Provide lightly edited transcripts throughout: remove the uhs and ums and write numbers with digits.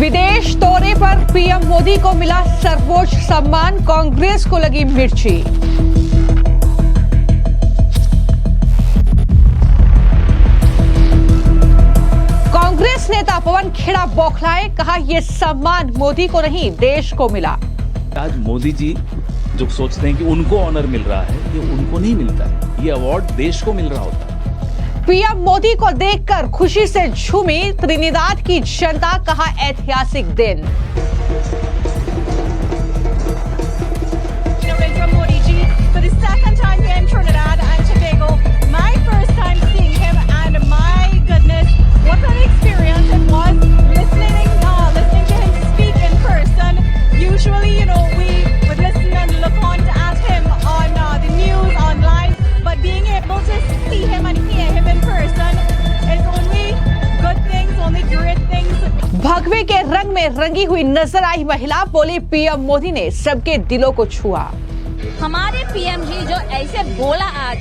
विदेश दौरे पर पीएम मोदी को मिला सर्वोच्च सम्मान, कांग्रेस को लगी मिर्ची। कांग्रेस नेता पवन खेड़ा बौखलाए, कहा यह सम्मान मोदी को नहीं देश को मिला। आज मोदी जी जो सोचते हैं कि उनको ऑनर मिल रहा है, ये उनको नहीं मिलता है, ये अवार्ड देश को मिल रहा होता है। पीएम मोदी को देखकर खुशी से झूमी त्रिनिदाद की जनता, कहा ऐतिहासिक दिन। भगवे के रंग में रंगी हुई नजर आई महिला, बोली पीएम मोदी ने सबके दिलों को छुआ। हमारे पीएम जी जो ऐसे बोला आज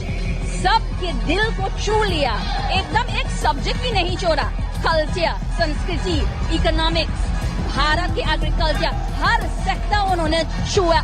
सबके दिल को छू लिया, एकदम एक सब्जेक्ट भी नहीं छोड़ा। कल्चर, संस्कृति, इकोनॉमिक्स, भारत की एग्रीकल्चर, हर सेक्टर उन्होंने छुआ।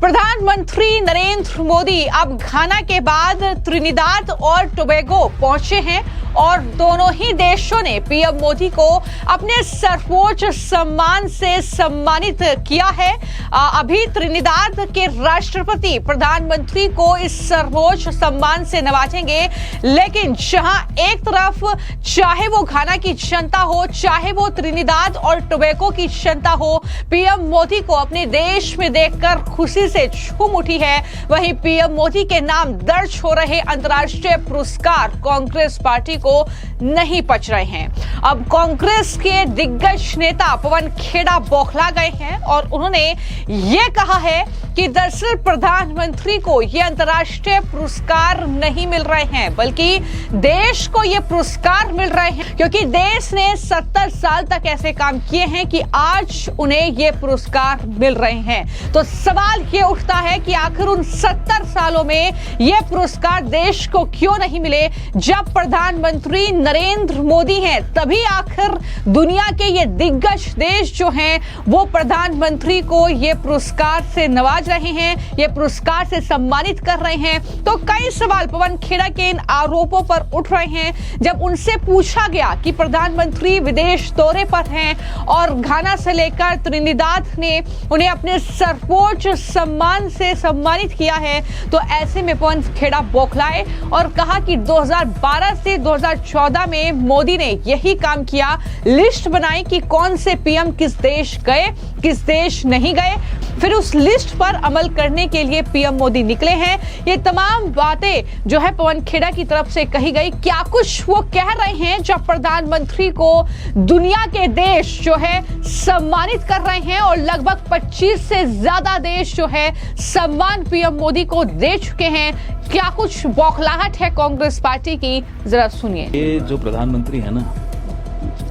प्रधानमंत्री नरेंद्र मोदी अब घाना के बाद त्रिनिदाद और टोबैगो पहुंचे हैं और दोनों ही देशों ने पीएम मोदी को अपने सर्वोच्च सम्मान से सम्मानित किया है। अभी त्रिनिदाद के राष्ट्रपति प्रधानमंत्री को इस सर्वोच्च सम्मान से नवाजेंगे, लेकिन जहां एक तरफ चाहे वो घाना की जनता हो, चाहे वो त्रिनिदाद और टोबैगो की जनता हो, पीएम मोदी को अपने देश में देखकर खुशी से झूम उठी है, वहीं पीएम मोदी के नाम दर्ज हो रहे अंतर्राष्ट्रीय पुरस्कार कांग्रेस पार्टी को नहीं पच रहे हैं। अब कांग्रेस के दिग्गज नेता पवन खेड़ा बौखला गए हैं और उन्होंने ये कहा है कि दरअसल प्रधानमंत्री को ये अंतर्राष्ट्रीय पुरस्कार नहीं मिल रहे हैं, बल्कि देश को ये पुरस्कार मिल रहे हैं, क्योंकि देश ने 70 साल तक ऐसे काम किए हैं कि आज उन्हें ये पुरस्कार मिल रहे हैं। तो सवाल ये उठता है कि आखिर उन 70 सालों में ये पुरस्कार देश को क्यों नहीं मिले? जब प्रधानमंत्री नरेंद्र मोदी हैं, तभी आखिर दुनिया के ये दिग्गज देश जो हैं वो प्रधानमंत्री को ये पुरस्कार से नवाज रहे हैं, ये पुरस्कार से सम्मानित कर रहे हैं। तो कई सवाल पवन खेड़ा के इन आरोपों पर उठ रहे हैं। जब उनसे पूछा गया कि प्रधानमंत्री विदेश दौरे पर हैं और घाना से लेकर त्रिनिदाद ने उन्हें अपने सर्वोच्च सम्मान से सम्मानित किया है, तो ऐसे में पवन खेड़ा बौखलाए और कहा कि 2012 से 2014 में मोदी ने यही काम किया, लिस्ट बनाई कि कौन से पीएम किस देश गए, किस देश नहीं गए, फिर उस लिस्ट पर अमल करने के लिए पीएम मोदी निकले हैं। ये तमाम बातें जो है पवन खेड़ा की तरफ से कही गई। क्या कुछ वो कह रहे हैं जब प्रधानमंत्री को दुनिया के देश जो है सम्मानित कर रहे हैं और लगभग 25 से ज्यादा देश जो है सम्मान पीएम मोदी को दे चुके हैं। क्या कुछ बौखलाहट है कांग्रेस पार्टी की, जरा सुनिए। ये जो प्रधानमंत्री है ना,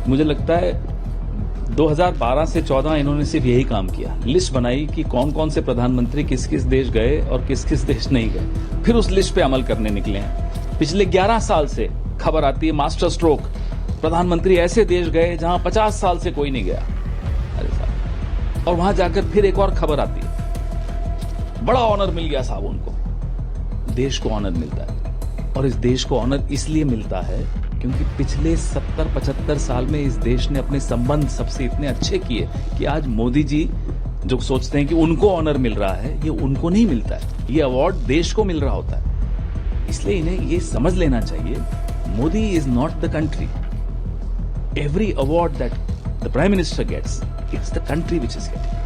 मुझे लगता है 2012 से 14 इन्होंने सिर्फ यही काम किया, लिस्ट बनाई कि कौन कौन से प्रधानमंत्री किस किस देश गए और किस किस देश नहीं गए, फिर उस लिस्ट पे अमल करने निकले हैं। पिछले 11 साल से खबर आती है मास्टर स्ट्रोक, प्रधानमंत्री ऐसे देश गए जहां 50 साल से कोई नहीं गया। अरे साहब, और वहां जाकर फिर एक और खबर आती है, बड़ा ऑनर मिल गया साहब उनको। देश को ऑनर मिलता है और इस देश को ऑनर इसलिए मिलता है क्योंकि पिछले 70-75 साल में इस देश ने अपने संबंध सबसे इतने अच्छे किए कि आज मोदी जी जो सोचते हैं कि उनको ऑनर मिल रहा है, ये उनको नहीं मिलता है, ये अवार्ड देश को मिल रहा होता है। इसलिए इन्हें ये समझ लेना चाहिए, Modi is not the country. Every award that the prime minister gets, it's the country which is getting.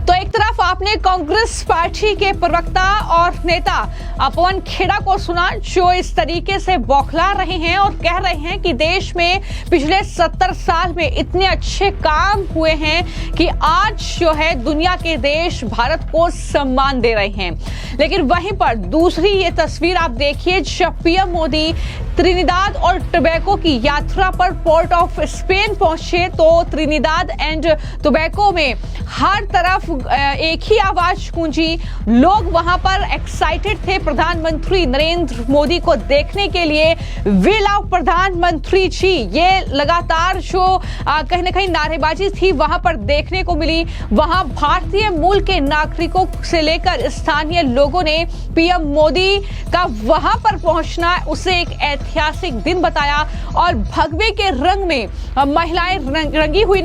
तो एक तरफ आपने कांग्रेस पार्टी के प्रवक्ता और नेता पवन खेड़ा को सुना, जो इस तरीके से बौखला रहे हैं और कह रहे हैं कि देश में पिछले 70 साल में इतने अच्छे काम हुए हैं कि आज जो है दुनिया के देश भारत को सम्मान दे रहे हैं। लेकिन वहीं पर दूसरी ये तस्वीर आप देखिए, जब पीएम मोदी त्रिनिदाद और टोबैगो की यात्रा पर पोर्ट ऑफ स्पेन पहुंचे, तो त्रिनिदाद एंड टोबैगो में हर तरफ एक ही आवाज गूंजी। लोग वहां पर एक्साइटेड थे प्रधानमंत्री नरेंद्र मोदी को देखने के लिए। वी लव प्रधानमंत्री जी, ये लगातार जो कहीं ना कहीं नारेबाजी थी वहां पर देखने को मिली। वहां भारतीय मूल के नागरिकों से लेकर स्थानीय लोगों ने पीएम मोदी का वहां पर पहुंचना उसे एक ऐतिहासिक दिन बताया। और भगवे के रंग में महिलाएं रंगी हुई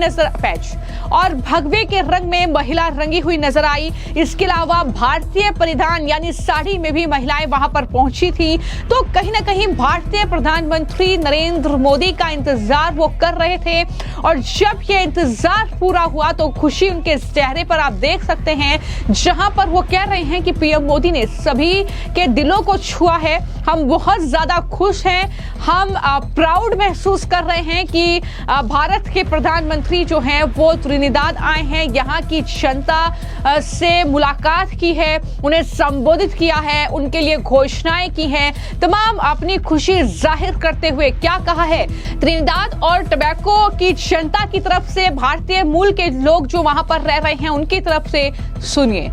और भगवे के रंग में महिला रंगी हुई नजर आई। इसके अलावा भारतीय परिधान यानी साड़ी में भी महिलाएं वहां पर पहुंची थी। तो कहीं ना कहीं भारतीय प्रधानमंत्री नरेंद्र मोदी का इंतजार वो कर रहे थे। और जब ये इंतजार पूरा हुआ तो खुशी उनके चेहरे पर आप देख सकते हैं, जहां पर वो कह रहे हैं कि पीएम मोदी ने सभी के दिलों को छुआ है। हम बहुत ज्यादा खुश हैं, हम प्राउड महसूस कर रहे हैं कि भारत के प्रधानमंत्री जो हैं वो त्रिनिदाद आए हैं, यहाँ की जनता से मुलाकात की है, उन्हें संबोधित किया है, उनके लिए घोषणाएं की हैं। तमाम अपनी खुशी जाहिर करते हुए क्या कहा है त्रिनिदाद और टोबैगो की जनता की तरफ से, भारतीय मूल के लोग जो वहां पर रह रहे हैं उनकी तरफ से सुनिए।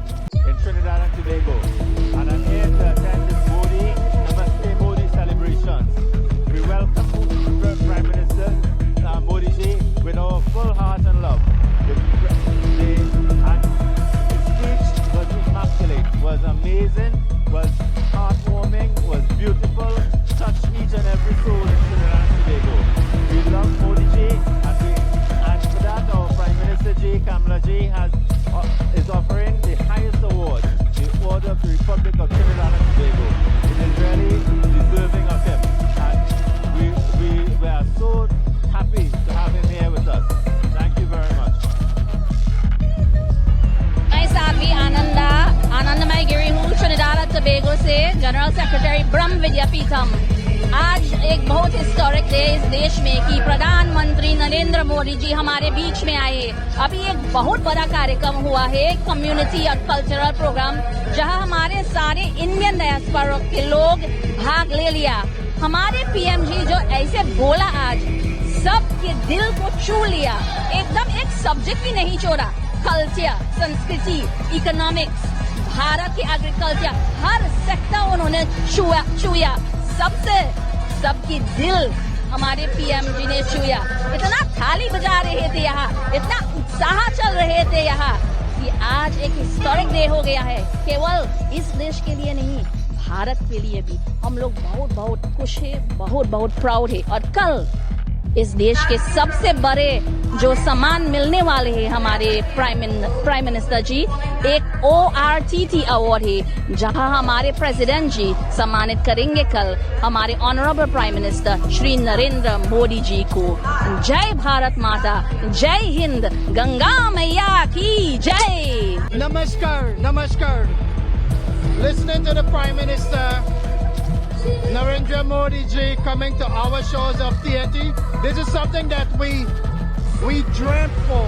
Was amazing, was heartwarming, was beautiful, touched each and every soul in Trinidad and Tobago. We love Modi ji, and for that our Prime Minister ji, Kamala ji, is offering the highest award, the Order of the Republic of Trinidad and Tobago. It is really deserving of him, and we are so happy to have him here with us. Thank you very much. आनंदमय गिरी हूँ Trinidad और Tobago से, general secretary ब्रह्म विद्यापीठम। आज एक बहुत historic day इस देश में कि प्रधानमंत्री नरेंद्र मोदी जी हमारे बीच में आए। अभी एक बहुत बड़ा कार्यक्रम हुआ है, कम्युनिटी और कल्चरल प्रोग्राम, जहां हमारे सारे इंडियन डायस्पोरा के लोग भाग ले लिया। हमारे पीएम जी जो ऐसे बोला आज, सबके दिल को छू लिया, एकदम एक सब्जेक्ट भी नहीं छोड़ा। कल्चर, संस्कृति, इकोनॉमिक्स, भारत की एग्रीकल्चर, हर सेक्टर उन्होंने छुआ। सबकी दिल हमारे पीएम जी ने छुआ। इतना थाली बजा रहे थे यहाँ, इतना उत्साह चल रहे थे यहाँ कि आज एक हिस्टोरिक डे हो गया है। केवल इस देश के लिए नहीं, भारत के लिए भी हम लोग बहुत बहुत खुश है, बहुत बहुत प्राउड है। और कल इस देश के सबसे बड़े जो सम्मान मिलने वाले हैं हमारे प्राइम मिनिस्टर जी, एक ORTT अवार्ड है, जहां हमारे प्रेसिडेंट जी सम्मानित करेंगे कल हमारे honourable prime minister Shri Narendra Modi ji को। जय भारत माता, जय हिंद, गंगा मैया की जय। नमस्कार, नमस्कार। Listening to the Prime Minister Narendra Modi ji coming to our shores of TNT. This is something that we dreamt for.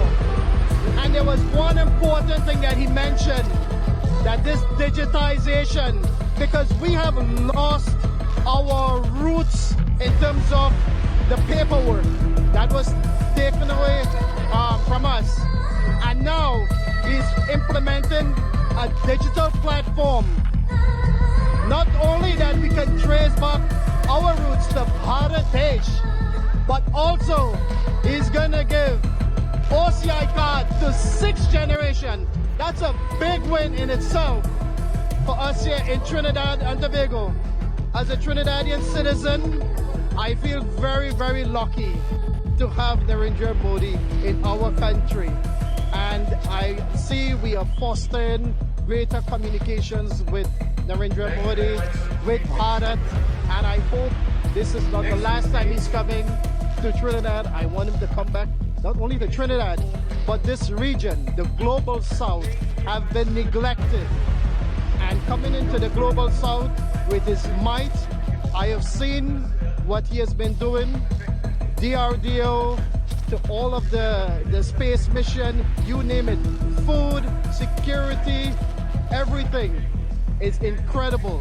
And there was one important thing that he mentioned, that this digitization, because we have lost our roots in terms of the paperwork that was taken away from us. And now he's implementing a digital platform. Not only that we can trace back our roots to Bharat, but also he's gonna give OCI card to 6th generation. That's a big win in itself for us here in Trinidad and Tobago. As a Trinidadian citizen, I feel very, very lucky to have Narendra Modi in our country. And I see we are fostering greater communications with Narendra Modi, with Bharat, and I hope this is not the last time he's coming to Trinidad. I want him to come back, not only to Trinidad, but this region, the global south, have been neglected. And coming into the global south with his might, I have seen what he has been doing, DRDO, to all of the space mission, you name it, food, security, everything is incredible,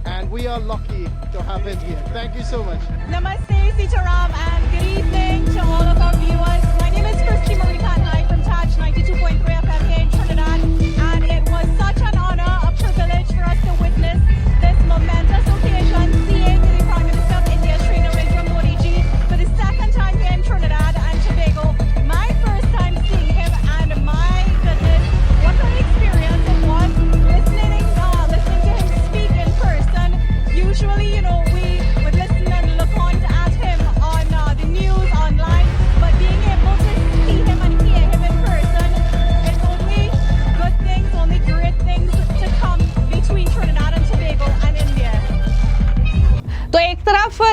and we are lucky to have him here. Thank you so much. Namaste, Sitaram, and good evening to all of our viewers. My name is Christy Marie Kanhai from Touch 92.3 FM.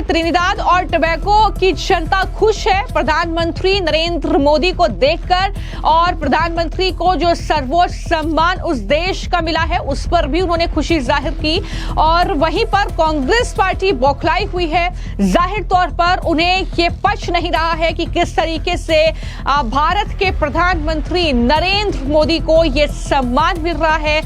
Trinidad और Tobago की जनता खुश है प्रधानमंत्री नरेंद्र मोदी को देखकर, और प्रधानमंत्री को जो सर्वोच्च सम्मान उस देश का मिला है उस पर भी उन्होंने खुशी जाहिर की। और वहीं पर कांग्रेस पार्टी बौखलाई हुई है। जाहिर तौर पर उन्हें ये पच नहीं रहा है कि किस तरीके से भारत के प्रधानमंत्री नरेंद्र मोदी को ये सम्मान मिल रहा है।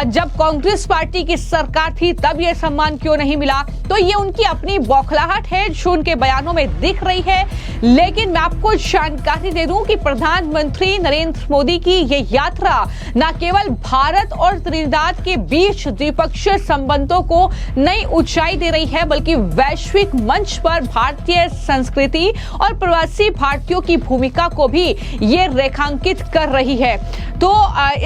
जब कांग्रेस पार्टी की सरकार थी तब ये सम्मान क्यों नहीं मिला, तो ये उनकी अपनी बौखलाहट है जो उनके बयानों में दिख रही है। लेकिन मैं आपको जानकारी दे दूं कि प्रधानमंत्री नरेंद्र मोदी की ये यात्रा न केवल भारत और त्रिनिदाद के बीच द्विपक्षीय संबंधों को नई ऊंचाई दे रही है, बल्कि वैश्विक मंच पर भारतीय संस्कृति और प्रवासी भारतीयों की भूमिका को भी ये रेखांकित कर रही है। तो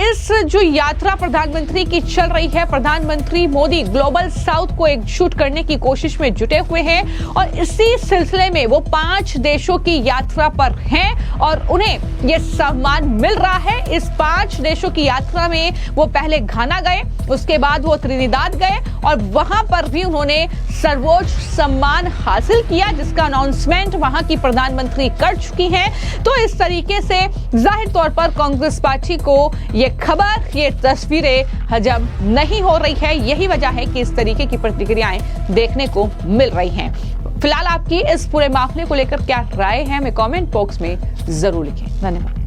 इस जो यात्रा प्रधानमंत्री की चल रही है, प्रधानमंत्री मोदी ग्लोबल साउथ को एकजुट करने की कोशिश में जुटे हुए हैं और इसी सिलसिले में वो 5 देशों की यात्रा पर हैं और उन्हें ये सम्मान मिल रहा है। इस 5 देशों की यात्रा में वो पहले घाना गए, उसके बाद वो त्रिनिदाद गए और वहां पर भी उन्होंने सर्वोच्च सम्मान हासिल किया, जिसका अनाउंसमेंट वहां की प्रधानमंत्री कर चुकी हैं। तो इस तरीके से जाहिर तौर पर कांग्रेस पार्टी को ये खबर, ये तस्वीरें हजम नहीं हो रही है। यही वजह है कि इस तरीके की प्रतिक्रियाएं देखने को मिल रही हैं। फिलहाल आपकी इस पूरे मामले को लेकर क्या राय है, हमें कमेंट बॉक्स में जरूर लिखें। धन्यवाद।